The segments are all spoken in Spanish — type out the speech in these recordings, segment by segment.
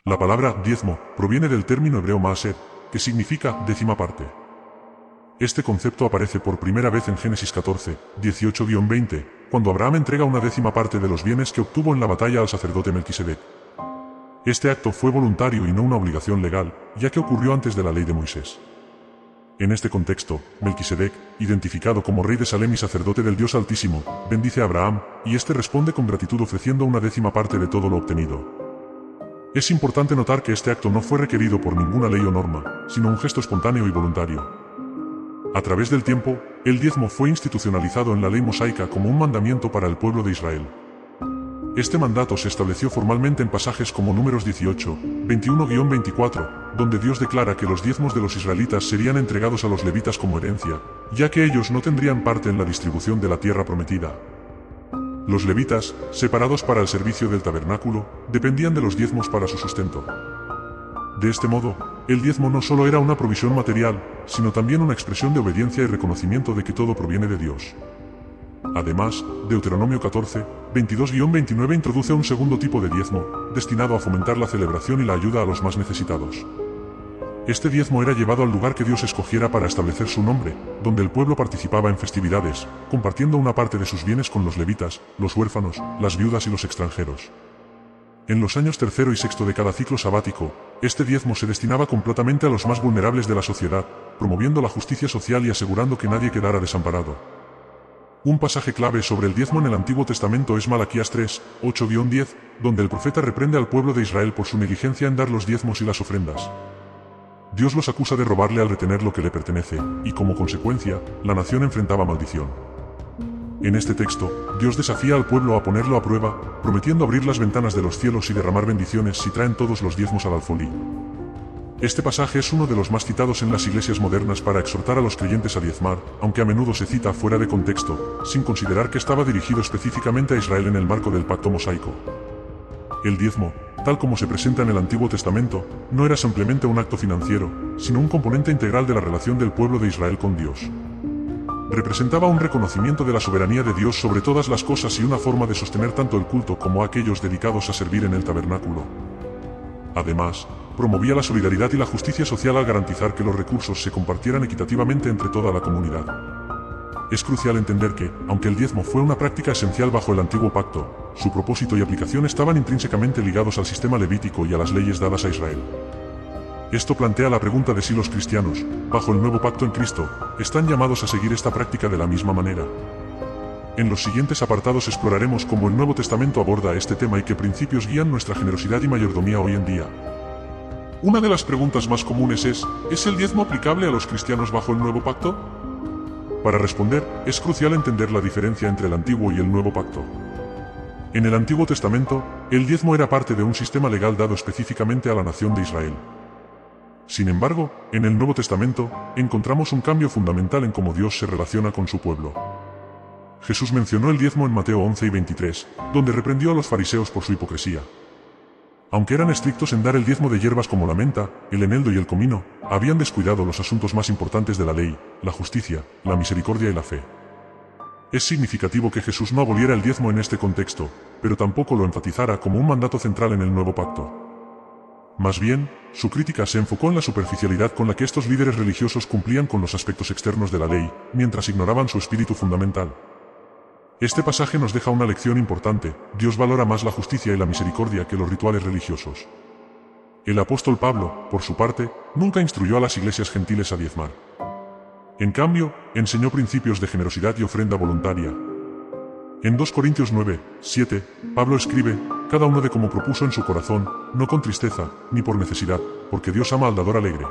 La palabra diezmo proviene del término hebreo maaser, que significa décima parte. Este concepto aparece por primera vez en Génesis 14, 18-20, cuando Abraham entrega una décima parte de los bienes que obtuvo en la batalla al sacerdote Melquisedec. Este acto fue voluntario y no una obligación legal, ya que ocurrió antes de la ley de Moisés. En este contexto, Melquisedec, identificado como rey de Salem y sacerdote del Dios Altísimo, bendice a Abraham, y éste responde con gratitud ofreciendo una décima parte de todo lo obtenido. Es importante notar que este acto no fue requerido por ninguna ley o norma, sino un gesto espontáneo y voluntario. A través del tiempo, el diezmo fue institucionalizado en la ley mosaica como un mandamiento para el pueblo de Israel. Este mandato se estableció formalmente en pasajes como Números 18, 21-24, donde Dios declara que los diezmos de los israelitas serían entregados a los levitas como herencia, ya que ellos no tendrían parte en la distribución de la tierra prometida. Los levitas, separados para el servicio del tabernáculo, dependían de los diezmos para su sustento. De este modo, el diezmo no solo era una provisión material, sino también una expresión de obediencia y reconocimiento de que todo proviene de Dios. Además, Deuteronomio 14, 22-29 introduce un segundo tipo de diezmo, destinado a fomentar la celebración y la ayuda a los más necesitados. Este diezmo era llevado al lugar que Dios escogiera para establecer su nombre, donde el pueblo participaba en festividades, compartiendo una parte de sus bienes con los levitas, los huérfanos, las viudas y los extranjeros. En los años tercero y sexto de cada ciclo sabático, este diezmo se destinaba completamente a los más vulnerables de la sociedad, promoviendo la justicia social y asegurando que nadie quedara desamparado. Un pasaje clave sobre el diezmo en el Antiguo Testamento es Malaquías 3, 8-10, donde el profeta reprende al pueblo de Israel por su negligencia en dar los diezmos y las ofrendas. Dios los acusa de robarle al retener lo que le pertenece, y como consecuencia, la nación enfrentaba maldición. En este texto, Dios desafía al pueblo a ponerlo a prueba, prometiendo abrir las ventanas de los cielos y derramar bendiciones si traen todos los diezmos al alfolí. Este pasaje es uno de los más citados en las iglesias modernas para exhortar a los creyentes a diezmar, aunque a menudo se cita fuera de contexto, sin considerar que estaba dirigido específicamente a Israel en el marco del pacto mosaico. El diezmo, tal como se presenta en el Antiguo Testamento, no era simplemente un acto financiero, sino un componente integral de la relación del pueblo de Israel con Dios. Representaba un reconocimiento de la soberanía de Dios sobre todas las cosas y una forma de sostener tanto el culto como a aquellos dedicados a servir en el tabernáculo. Además, promovía la solidaridad y la justicia social al garantizar que los recursos se compartieran equitativamente entre toda la comunidad. Es crucial entender que, aunque el diezmo fue una práctica esencial bajo el antiguo pacto, su propósito y aplicación estaban intrínsecamente ligados al sistema levítico y a las leyes dadas a Israel. Esto plantea la pregunta de si los cristianos, bajo el nuevo pacto en Cristo, están llamados a seguir esta práctica de la misma manera. En los siguientes apartados exploraremos cómo el Nuevo Testamento aborda este tema y qué principios guían nuestra generosidad y mayordomía hoy en día. Una de las preguntas más comunes ¿es el diezmo aplicable a los cristianos bajo el nuevo pacto? Para responder, es crucial entender la diferencia entre el Antiguo y el Nuevo Pacto. En el Antiguo Testamento, el diezmo era parte de un sistema legal dado específicamente a la nación de Israel. Sin embargo, en el Nuevo Testamento, encontramos un cambio fundamental en cómo Dios se relaciona con su pueblo. Jesús mencionó el diezmo en Mateo 11 y 23, donde reprendió a los fariseos por su hipocresía. Aunque eran estrictos en dar el diezmo de hierbas como la menta, el eneldo y el comino, habían descuidado los asuntos más importantes de la ley, la justicia, la misericordia y la fe. Es significativo que Jesús no aboliera el diezmo en este contexto, pero tampoco lo enfatizara como un mandato central en el nuevo pacto. Más bien, su crítica se enfocó en la superficialidad con la que estos líderes religiosos cumplían con los aspectos externos de la ley, mientras ignoraban su espíritu fundamental. Este pasaje nos deja una lección importante: Dios valora más la justicia y la misericordia que los rituales religiosos. El apóstol Pablo, por su parte, nunca instruyó a las iglesias gentiles a diezmar. En cambio, enseñó principios de generosidad y ofrenda voluntaria. En 2 Corintios 9, 7, Pablo escribe: cada uno de como propuso en su corazón, no con tristeza, ni por necesidad, porque Dios ama al dador alegre.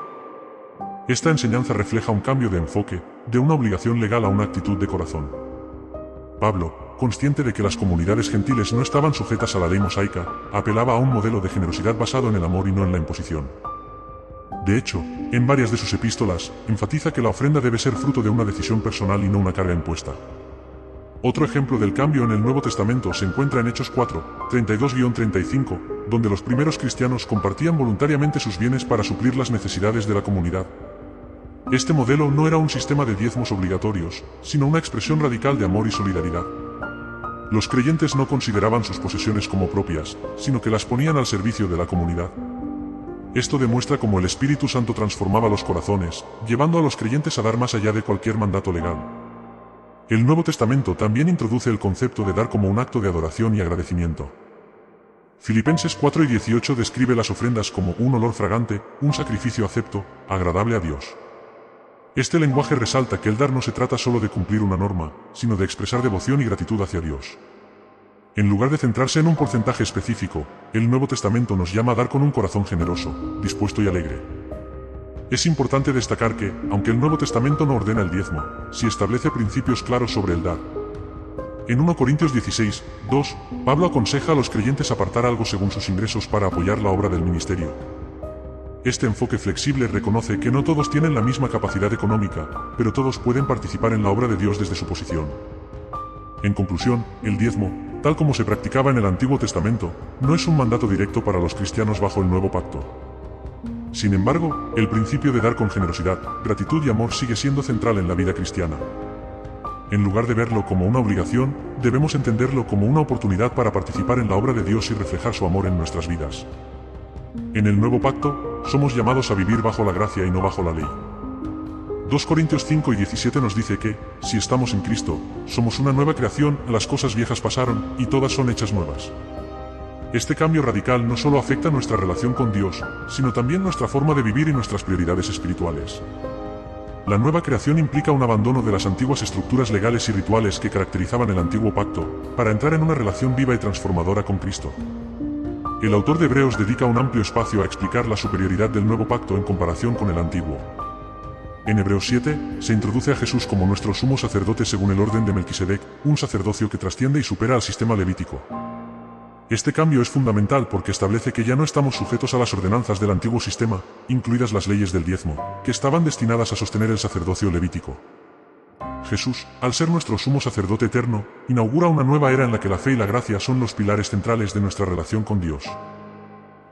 Esta enseñanza refleja un cambio de enfoque, de una obligación legal a una actitud de corazón. Pablo, consciente de que las comunidades gentiles no estaban sujetas a la ley mosaica, apelaba a un modelo de generosidad basado en el amor y no en la imposición. De hecho, en varias de sus epístolas, enfatiza que la ofrenda debe ser fruto de una decisión personal y no una carga impuesta. Otro ejemplo del cambio en el Nuevo Testamento se encuentra en Hechos 4, 32-35, donde los primeros cristianos compartían voluntariamente sus bienes para suplir las necesidades de la comunidad. Este modelo no era un sistema de diezmos obligatorios, sino una expresión radical de amor y solidaridad. Los creyentes no consideraban sus posesiones como propias, sino que las ponían al servicio de la comunidad. Esto demuestra cómo el Espíritu Santo transformaba los corazones, llevando a los creyentes a dar más allá de cualquier mandato legal. El Nuevo Testamento también introduce el concepto de dar como un acto de adoración y agradecimiento. Filipenses 4:18 describe las ofrendas como un olor fragante, un sacrificio acepto, agradable a Dios. Este lenguaje resalta que el dar no se trata solo de cumplir una norma, sino de expresar devoción y gratitud hacia Dios. En lugar de centrarse en un porcentaje específico, el Nuevo Testamento nos llama a dar con un corazón generoso, dispuesto y alegre. Es importante destacar que, aunque el Nuevo Testamento no ordena el diezmo, sí establece principios claros sobre el dar. En 1 Corintios 16:2, Pablo aconseja a los creyentes apartar algo según sus ingresos para apoyar la obra del ministerio. Este enfoque flexible reconoce que no todos tienen la misma capacidad económica, pero todos pueden participar en la obra de Dios desde su posición. En conclusión, el diezmo, tal como se practicaba en el Antiguo Testamento, no es un mandato directo para los cristianos bajo el Nuevo Pacto. Sin embargo, el principio de dar con generosidad, gratitud y amor sigue siendo central en la vida cristiana. En lugar de verlo como una obligación, debemos entenderlo como una oportunidad para participar en la obra de Dios y reflejar su amor en nuestras vidas. En el Nuevo Pacto, somos llamados a vivir bajo la gracia y no bajo la ley. 2 Corintios 5:17 nos dice que, si estamos en Cristo, somos una nueva creación, las cosas viejas pasaron, y todas son hechas nuevas. Este cambio radical no solo afecta nuestra relación con Dios, sino también nuestra forma de vivir y nuestras prioridades espirituales. La nueva creación implica un abandono de las antiguas estructuras legales y rituales que caracterizaban el antiguo pacto, para entrar en una relación viva y transformadora con Cristo. El autor de Hebreos dedica un amplio espacio a explicar la superioridad del nuevo pacto en comparación con el antiguo. En Hebreos 7, se introduce a Jesús como nuestro sumo sacerdote según el orden de Melquisedec, un sacerdocio que trasciende y supera al sistema levítico. Este cambio es fundamental porque establece que ya no estamos sujetos a las ordenanzas del antiguo sistema, incluidas las leyes del diezmo, que estaban destinadas a sostener el sacerdocio levítico. Jesús, al ser nuestro sumo sacerdote eterno, inaugura una nueva era en la que la fe y la gracia son los pilares centrales de nuestra relación con Dios.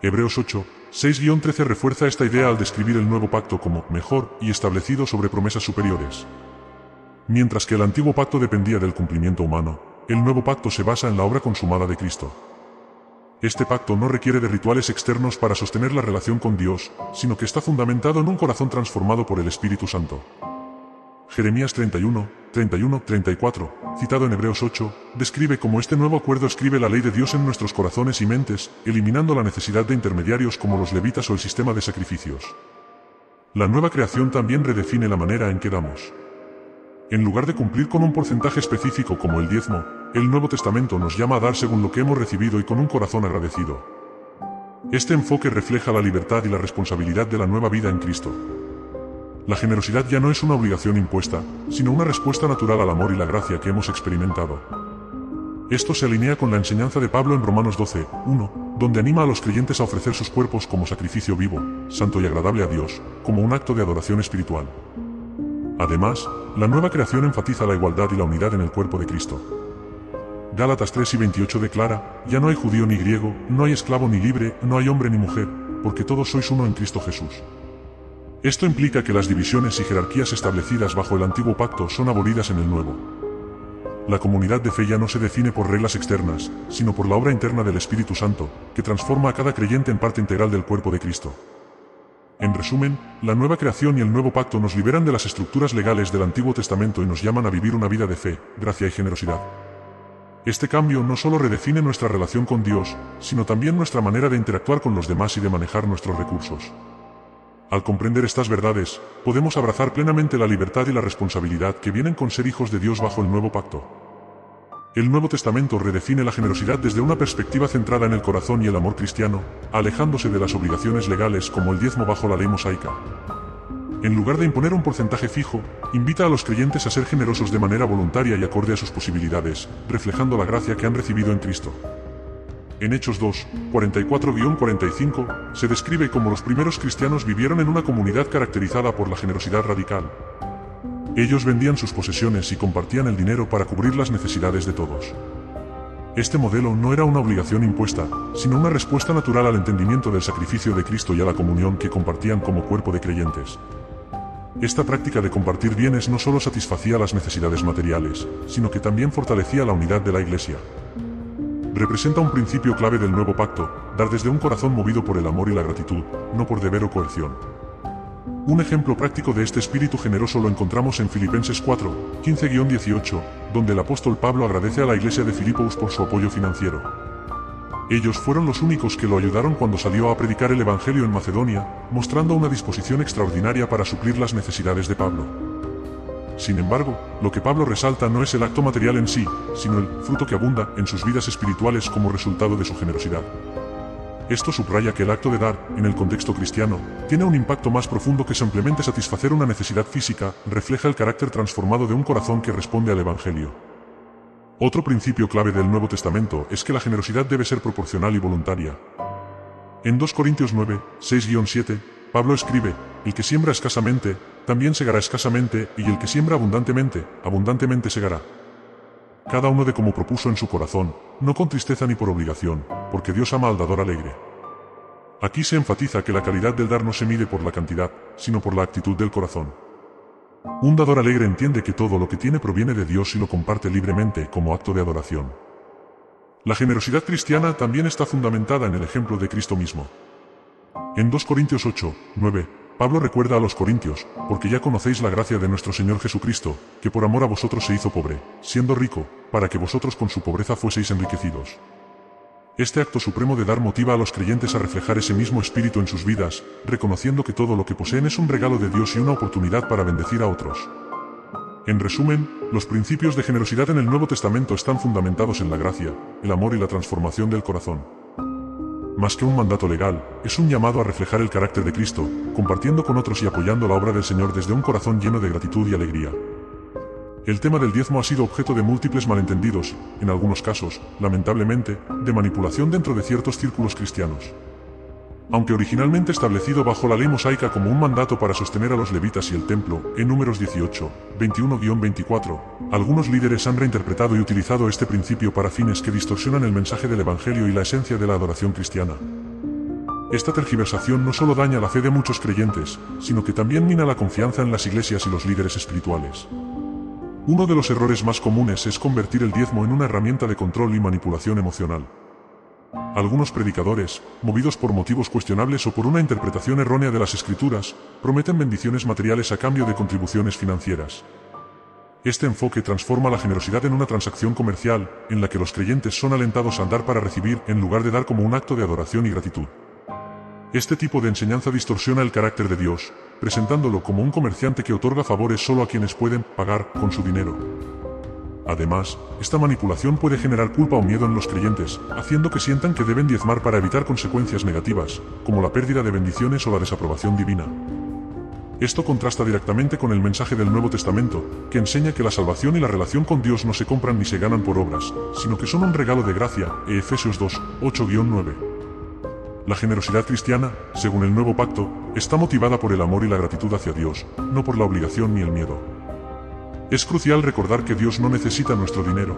Hebreos 8, 6-13 refuerza esta idea al describir el nuevo pacto como mejor y establecido sobre promesas superiores. Mientras que el antiguo pacto dependía del cumplimiento humano, el nuevo pacto se basa en la obra consumada de Cristo. Este pacto no requiere de rituales externos para sostener la relación con Dios, sino que está fundamentado en un corazón transformado por el Espíritu Santo. Jeremías 31:34, citado en Hebreos 8, describe cómo este nuevo acuerdo escribe la ley de Dios en nuestros corazones y mentes, eliminando la necesidad de intermediarios como los levitas o el sistema de sacrificios. La nueva creación también redefine la manera en que damos. En lugar de cumplir con un porcentaje específico como el diezmo, el Nuevo Testamento nos llama a dar según lo que hemos recibido y con un corazón agradecido. Este enfoque refleja la libertad y la responsabilidad de la nueva vida en Cristo. La generosidad ya no es una obligación impuesta, sino una respuesta natural al amor y la gracia que hemos experimentado. Esto se alinea con la enseñanza de Pablo en Romanos 12:1, donde anima a los creyentes a ofrecer sus cuerpos como sacrificio vivo, santo y agradable a Dios, como un acto de adoración espiritual. Además, la nueva creación enfatiza la igualdad y la unidad en el cuerpo de Cristo. Gálatas 3:28 declara, ya no hay judío ni griego, no hay esclavo ni libre, no hay hombre ni mujer, porque todos sois uno en Cristo Jesús. Esto implica que las divisiones y jerarquías establecidas bajo el antiguo pacto son abolidas en el nuevo. La comunidad de fe ya no se define por reglas externas, sino por la obra interna del Espíritu Santo, que transforma a cada creyente en parte integral del cuerpo de Cristo. En resumen, la nueva creación y el nuevo pacto nos liberan de las estructuras legales del Antiguo Testamento y nos llaman a vivir una vida de fe, gracia y generosidad. Este cambio no solo redefine nuestra relación con Dios, sino también nuestra manera de interactuar con los demás y de manejar nuestros recursos. Al comprender estas verdades, podemos abrazar plenamente la libertad y la responsabilidad que vienen con ser hijos de Dios bajo el nuevo pacto. El Nuevo Testamento redefine la generosidad desde una perspectiva centrada en el corazón y el amor cristiano, alejándose de las obligaciones legales como el diezmo bajo la ley mosaica. En lugar de imponer un porcentaje fijo, invita a los creyentes a ser generosos de manera voluntaria y acorde a sus posibilidades, reflejando la gracia que han recibido en Cristo. En Hechos 2, 44-45, se describe cómo los primeros cristianos vivieron en una comunidad caracterizada por la generosidad radical. Ellos vendían sus posesiones y compartían el dinero para cubrir las necesidades de todos. Este modelo no era una obligación impuesta, sino una respuesta natural al entendimiento del sacrificio de Cristo y a la comunión que compartían como cuerpo de creyentes. Esta práctica de compartir bienes no solo satisfacía las necesidades materiales, sino que también fortalecía la unidad de la Iglesia. Representa un principio clave del nuevo pacto, dar desde un corazón movido por el amor y la gratitud, no por deber o coerción. Un ejemplo práctico de este espíritu generoso lo encontramos en Filipenses 4, 15-18, donde el apóstol Pablo agradece a la iglesia de Filipos por su apoyo financiero. Ellos fueron los únicos que lo ayudaron cuando salió a predicar el Evangelio en Macedonia, mostrando una disposición extraordinaria para suplir las necesidades de Pablo. Sin embargo, lo que Pablo resalta no es el acto material en sí, sino el fruto que abunda en sus vidas espirituales como resultado de su generosidad. Esto subraya que el acto de dar, en el contexto cristiano, tiene un impacto más profundo que simplemente satisfacer una necesidad física, refleja el carácter transformado de un corazón que responde al Evangelio. Otro principio clave del Nuevo Testamento es que la generosidad debe ser proporcional y voluntaria. En 2 Corintios 9, 6-7, Pablo escribe, el que siembra escasamente, también segará escasamente, y el que siembra abundantemente, abundantemente segará. Cada uno de como propuso en su corazón, no con tristeza ni por obligación, porque Dios ama al dador alegre. Aquí se enfatiza que la calidad del dar no se mide por la cantidad, sino por la actitud del corazón. Un dador alegre entiende que todo lo que tiene proviene de Dios y lo comparte libremente como acto de adoración. La generosidad cristiana también está fundamentada en el ejemplo de Cristo mismo. En 2 Corintios 8, 9, Pablo recuerda a los corintios, porque ya conocéis la gracia de nuestro Señor Jesucristo, que por amor a vosotros se hizo pobre, siendo rico, para que vosotros con su pobreza fueseis enriquecidos. Este acto supremo de dar motiva a los creyentes a reflejar ese mismo espíritu en sus vidas, reconociendo que todo lo que poseen es un regalo de Dios y una oportunidad para bendecir a otros. En resumen, los principios de generosidad en el Nuevo Testamento están fundamentados en la gracia, el amor y la transformación del corazón. Más que un mandato legal, es un llamado a reflejar el carácter de Cristo, compartiendo con otros y apoyando la obra del Señor desde un corazón lleno de gratitud y alegría. El tema del diezmo ha sido objeto de múltiples malentendidos, en algunos casos, lamentablemente, de manipulación dentro de ciertos círculos cristianos. Aunque originalmente establecido bajo la ley mosaica como un mandato para sostener a los levitas y el templo, en Números 18, 21-24, algunos líderes han reinterpretado y utilizado este principio para fines que distorsionan el mensaje del Evangelio y la esencia de la adoración cristiana. Esta tergiversación no solo daña la fe de muchos creyentes, sino que también mina la confianza en las iglesias y los líderes espirituales. Uno de los errores más comunes es convertir el diezmo en una herramienta de control y manipulación emocional. Algunos predicadores, movidos por motivos cuestionables o por una interpretación errónea de las Escrituras, prometen bendiciones materiales a cambio de contribuciones financieras. Este enfoque transforma la generosidad en una transacción comercial, en la que los creyentes son alentados a dar para recibir en lugar de dar como un acto de adoración y gratitud. Este tipo de enseñanza distorsiona el carácter de Dios, presentándolo como un comerciante que otorga favores solo a quienes pueden pagar con su dinero. Además, esta manipulación puede generar culpa o miedo en los creyentes, haciendo que sientan que deben diezmar para evitar consecuencias negativas, como la pérdida de bendiciones o la desaprobación divina. Esto contrasta directamente con el mensaje del Nuevo Testamento, que enseña que la salvación y la relación con Dios no se compran ni se ganan por obras, sino que son un regalo de gracia, Efesios 2, 8-9. La generosidad cristiana, según el Nuevo Pacto, está motivada por el amor y la gratitud hacia Dios, no por la obligación ni el miedo. Es crucial recordar que Dios no necesita nuestro dinero.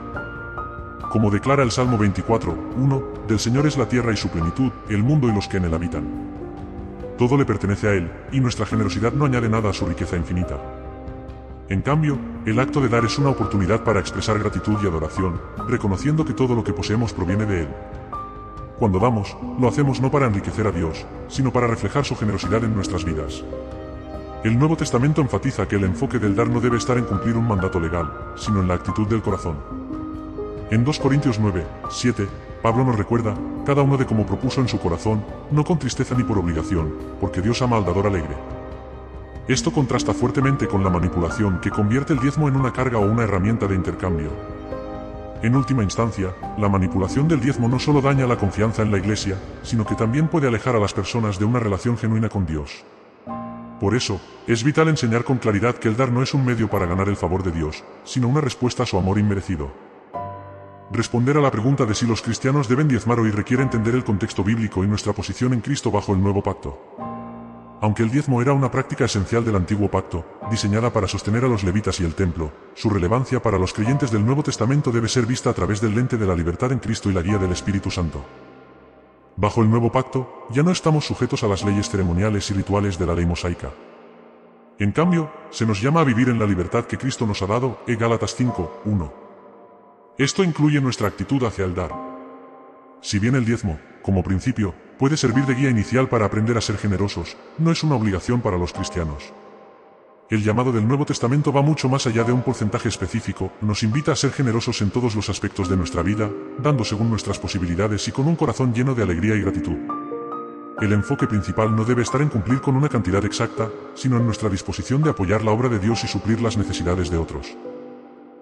Como declara el Salmo 24, 1, del Señor es la tierra y su plenitud, el mundo y los que en él habitan. Todo le pertenece a Él, y nuestra generosidad no añade nada a su riqueza infinita. En cambio, el acto de dar es una oportunidad para expresar gratitud y adoración, reconociendo que todo lo que poseemos proviene de Él. Cuando damos, lo hacemos no para enriquecer a Dios, sino para reflejar su generosidad en nuestras vidas. El Nuevo Testamento enfatiza que el enfoque del dar no debe estar en cumplir un mandato legal, sino en la actitud del corazón. En 2 Corintios 9, 7, Pablo nos recuerda, cada uno de como propuso en su corazón, no con tristeza ni por obligación, porque Dios ama al dador alegre. Esto contrasta fuertemente con la manipulación que convierte el diezmo en una carga o una herramienta de intercambio. En última instancia, la manipulación del diezmo no solo daña la confianza en la Iglesia, sino que también puede alejar a las personas de una relación genuina con Dios. Por eso, es vital enseñar con claridad que el dar no es un medio para ganar el favor de Dios, sino una respuesta a su amor inmerecido. Responder a la pregunta de si los cristianos deben diezmar hoy requiere entender el contexto bíblico y nuestra posición en Cristo bajo el Nuevo Pacto. Aunque el diezmo era una práctica esencial del Antiguo Pacto, diseñada para sostener a los levitas y el templo, su relevancia para los creyentes del Nuevo Testamento debe ser vista a través del lente de la libertad en Cristo y la guía del Espíritu Santo. Bajo el Nuevo Pacto, ya no estamos sujetos a las leyes ceremoniales y rituales de la ley mosaica. En cambio, se nos llama a vivir en la libertad que Cristo nos ha dado, Gálatas 5, 1. Esto incluye nuestra actitud hacia el dar. Si bien el diezmo, como principio, puede servir de guía inicial para aprender a ser generosos, no es una obligación para los cristianos. El llamado del Nuevo Testamento va mucho más allá de un porcentaje específico, nos invita a ser generosos en todos los aspectos de nuestra vida, dando según nuestras posibilidades y con un corazón lleno de alegría y gratitud. El enfoque principal no debe estar en cumplir con una cantidad exacta, sino en nuestra disposición de apoyar la obra de Dios y suplir las necesidades de otros.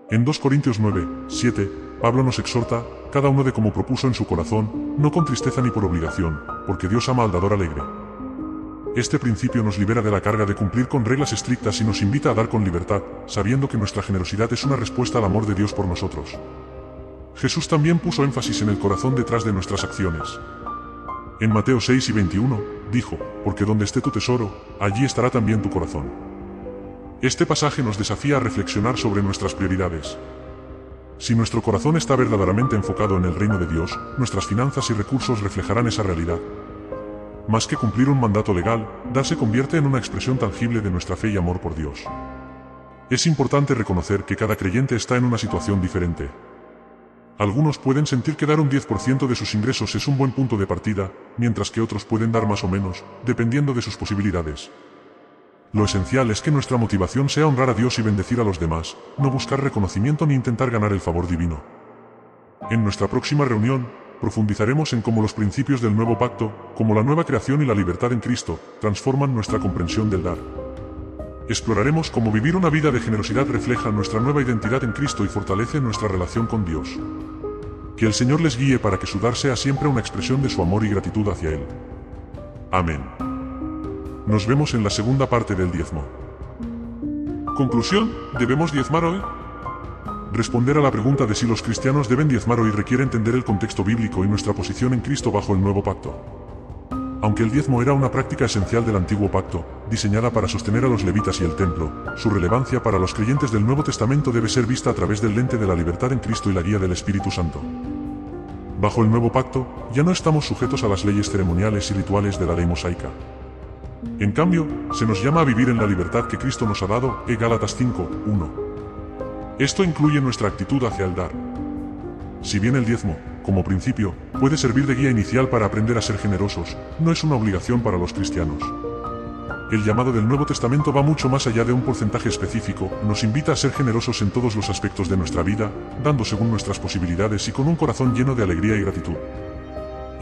En 2 Corintios 9, 7, Pablo nos exhorta, cada uno de como propuso en su corazón, no con tristeza ni por obligación, porque Dios ama al dador alegre. Este principio nos libera de la carga de cumplir con reglas estrictas y nos invita a dar con libertad, sabiendo que nuestra generosidad es una respuesta al amor de Dios por nosotros. Jesús también puso énfasis en el corazón detrás de nuestras acciones. En Mateo 6 y 21, dijo, porque donde esté tu tesoro, allí estará también tu corazón. Este pasaje nos desafía a reflexionar sobre nuestras prioridades. Si nuestro corazón está verdaderamente enfocado en el reino de Dios, nuestras finanzas y recursos reflejarán esa realidad. Más que cumplir un mandato legal, dar se convierte en una expresión tangible de nuestra fe y amor por Dios. Es importante reconocer que cada creyente está en una situación diferente. Algunos pueden sentir que dar un 10% de sus ingresos es un buen punto de partida, mientras que otros pueden dar más o menos, dependiendo de sus posibilidades. Lo esencial es que nuestra motivación sea honrar a Dios y bendecir a los demás, no buscar reconocimiento ni intentar ganar el favor divino. En nuestra próxima reunión, profundizaremos en cómo los principios del nuevo pacto, como la nueva creación y la libertad en Cristo, transforman nuestra comprensión del dar. Exploraremos cómo vivir una vida de generosidad refleja nuestra nueva identidad en Cristo y fortalece nuestra relación con Dios. Que el Señor les guíe para que su dar sea siempre una expresión de su amor y gratitud hacia Él. Amén. Nos vemos en la segunda parte del diezmo. Conclusión, ¿debemos diezmar hoy? Responder a la pregunta de si los cristianos deben diezmar hoy requiere entender el contexto bíblico y nuestra posición en Cristo bajo el nuevo pacto. Aunque el diezmo era una práctica esencial del antiguo pacto, diseñada para sostener a los levitas y el templo, su relevancia para los creyentes del Nuevo Testamento debe ser vista a través del lente de la libertad en Cristo y la guía del Espíritu Santo. Bajo el nuevo pacto, ya no estamos sujetos a las leyes ceremoniales y rituales de la ley mosaica. En cambio, se nos llama a vivir en la libertad que Cristo nos ha dado, Gálatas 5, 1. Esto incluye nuestra actitud hacia el dar. Si bien el diezmo, como principio, puede servir de guía inicial para aprender a ser generosos, no es una obligación para los cristianos. El llamado del Nuevo Testamento va mucho más allá de un porcentaje específico, nos invita a ser generosos en todos los aspectos de nuestra vida, dando según nuestras posibilidades y con un corazón lleno de alegría y gratitud.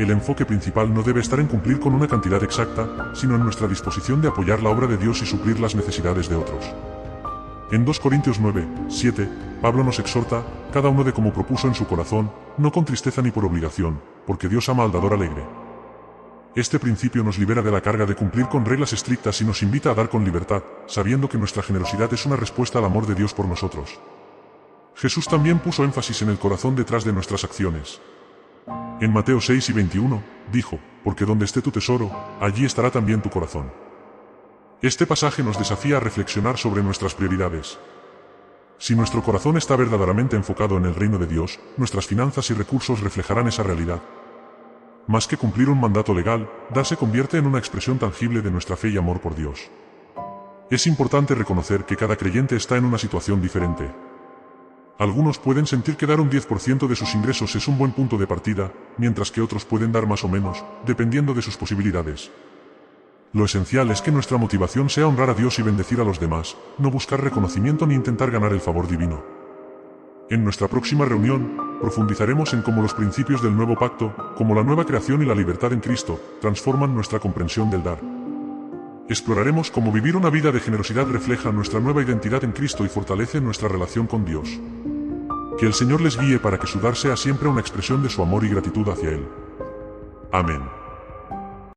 El enfoque principal no debe estar en cumplir con una cantidad exacta, sino en nuestra disposición de apoyar la obra de Dios y suplir las necesidades de otros. En 2 Corintios 9, 7, Pablo nos exhorta, cada uno de como propuso en su corazón, no con tristeza ni por obligación, porque Dios ama al dador alegre. Este principio nos libera de la carga de cumplir con reglas estrictas y nos invita a dar con libertad, sabiendo que nuestra generosidad es una respuesta al amor de Dios por nosotros. Jesús también puso énfasis en el corazón detrás de nuestras acciones. En Mateo 6 y 21, dijo, porque donde esté tu tesoro, allí estará también tu corazón. Este pasaje nos desafía a reflexionar sobre nuestras prioridades. Si nuestro corazón está verdaderamente enfocado en el reino de Dios, nuestras finanzas y recursos reflejarán esa realidad. Más que cumplir un mandato legal, dar se convierte en una expresión tangible de nuestra fe y amor por Dios. Es importante reconocer que cada creyente está en una situación diferente. Algunos pueden sentir que dar un 10% de sus ingresos es un buen punto de partida, mientras que otros pueden dar más o menos, dependiendo de sus posibilidades. Lo esencial es que nuestra motivación sea honrar a Dios y bendecir a los demás, no buscar reconocimiento ni intentar ganar el favor divino. En nuestra próxima reunión, profundizaremos en cómo los principios del nuevo pacto, como la nueva creación y la libertad en Cristo, transforman nuestra comprensión del dar. Exploraremos cómo vivir una vida de generosidad refleja nuestra nueva identidad en Cristo y fortalece nuestra relación con Dios. Que el Señor les guíe para que su dar sea siempre una expresión de su amor y gratitud hacia Él. Amén.